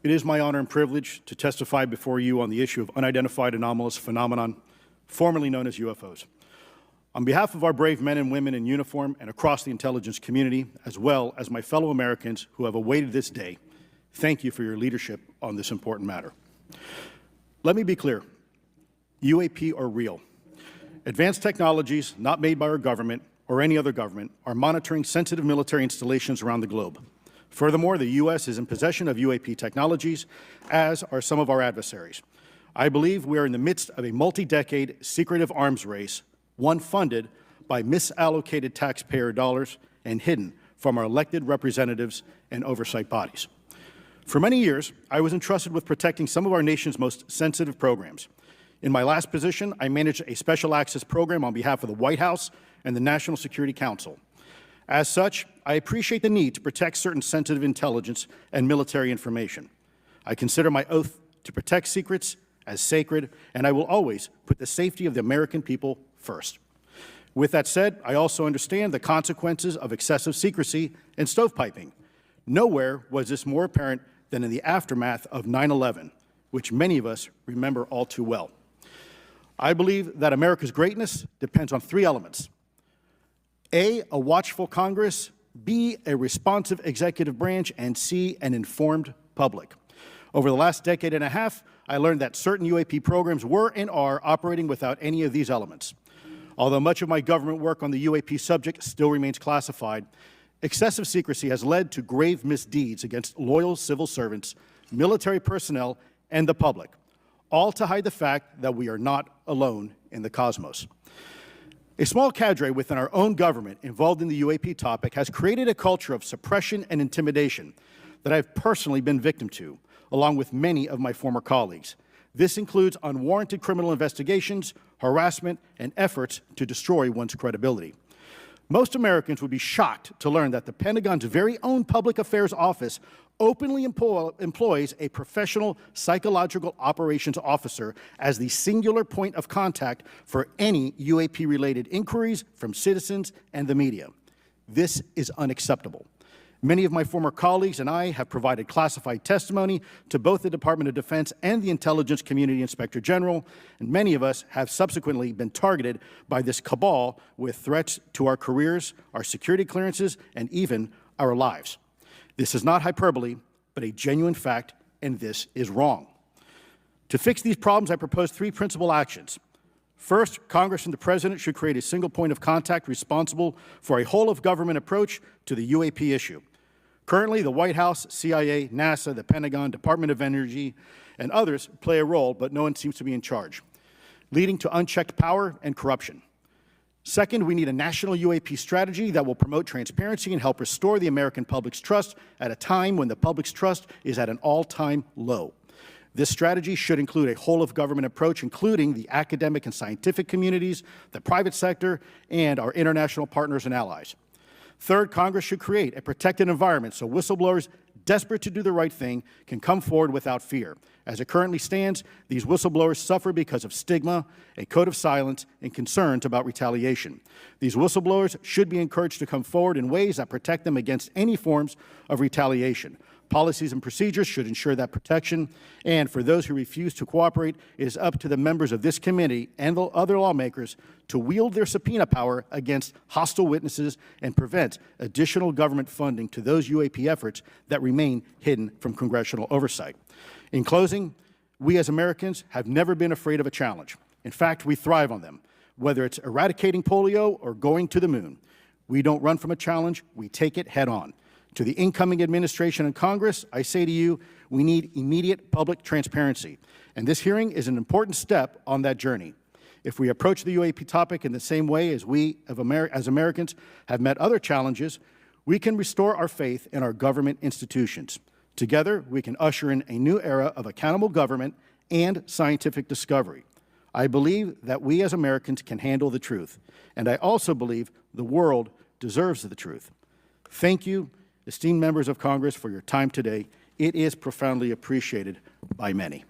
It is my honor and privilege to testify before you on the issue of unidentified anomalous phenomenon, formerly known as UFOs. On behalf of our brave men and women in uniform and across the intelligence community, as well as my fellow Americans who have awaited this day, thank you for your leadership on this important matter. Let me be clear. UAP are real. Advanced technologies, not made by our government or any other government, are monitoring sensitive military installations around the globe. Furthermore, the U.S. is in possession of UAP technologies, as are some of our adversaries. I believe we are in the midst of a multi-decade secretive arms race, one funded by misallocated taxpayer dollars and hidden from our elected representatives and oversight bodies. For many years, I was entrusted with protecting some of our nation's most sensitive programs. In my last position, I managed a special access program on behalf of the White House and the National Security Council. As such, I appreciate the need to protect certain sensitive intelligence and military information. I consider my oath to protect secrets as sacred, and I will always put the safety of the American people first. With that said, I also understand the consequences of excessive secrecy and stovepiping. Nowhere was this more apparent than in the aftermath of 9/11, which many of us remember all too well. I believe that America's greatness depends on three elements: A, a watchful Congress, B, a responsive executive branch, and C, an informed public. Over the last decade and a half, I learned that certain UAP programs were and are operating without any of these elements. Although much of my government work on the UAP subject still remains classified, excessive secrecy has led to grave misdeeds against loyal civil servants, military personnel, and the public, all to hide the fact that we are not alone in the cosmos. A small cadre within our own government involved in the UAP topic has created a culture of suppression and intimidation that I've personally been victim to, along with many of my former colleagues. This includes unwarranted criminal investigations, harassment, and efforts to destroy one's credibility. Most Americans would be shocked to learn that the Pentagon's very own Public Affairs Office openly employs a professional psychological operations officer as the singular point of contact for any UAP-related inquiries from citizens and the media. This is unacceptable. Many of my former colleagues and I have provided classified testimony to both the Department of Defense and the Intelligence Community Inspector General, and many of us have subsequently been targeted by this cabal with threats to our careers, our security clearances, and even our lives. This is not hyperbole, but a genuine fact, and this is wrong. To fix these problems, I propose three principal actions. First, Congress and the President should create a single point of contact responsible for a whole-of-government approach to the UAP issue. Currently, the White House, CIA, NASA, the Pentagon, Department of Energy, and others play a role, but no one seems to be in charge, leading to unchecked power and corruption. Second, we need a national UAP strategy that will promote transparency and help restore the American public's trust at a time when the public's trust is at an all-time low. This strategy should include a whole-of-government approach, including the academic and scientific communities, the private sector, and our international partners and allies. Third, Congress should create a protected environment so whistleblowers desperate to do the right thing can come forward without fear. As it currently stands, these whistleblowers suffer because of stigma, a code of silence, and concerns about retaliation. These whistleblowers should be encouraged to come forward in ways that protect them against any forms of retaliation. Policies and procedures should ensure that protection, and for those who refuse to cooperate, it is up to the members of this committee and the other lawmakers to wield their subpoena power against hostile witnesses and prevent additional government funding to those UAP efforts that remain hidden from congressional oversight. In closing, we as Americans have never been afraid of a challenge. In fact, we thrive on them, whether it's eradicating polio or going to the moon. We don't run from a challenge, we take it head on. To the incoming administration and Congress, I say to you, we need immediate public transparency, and this hearing is an important step on that journey. If we approach the UAP topic in the same way as we, as Americans, have met other challenges, we can restore our faith in our government institutions. Together, we can usher in a new era of accountable government and scientific discovery. I believe that we as Americans can handle the truth, and I also believe the world deserves the truth. Thank you, esteemed members of Congress, for your time today. It is profoundly appreciated by many.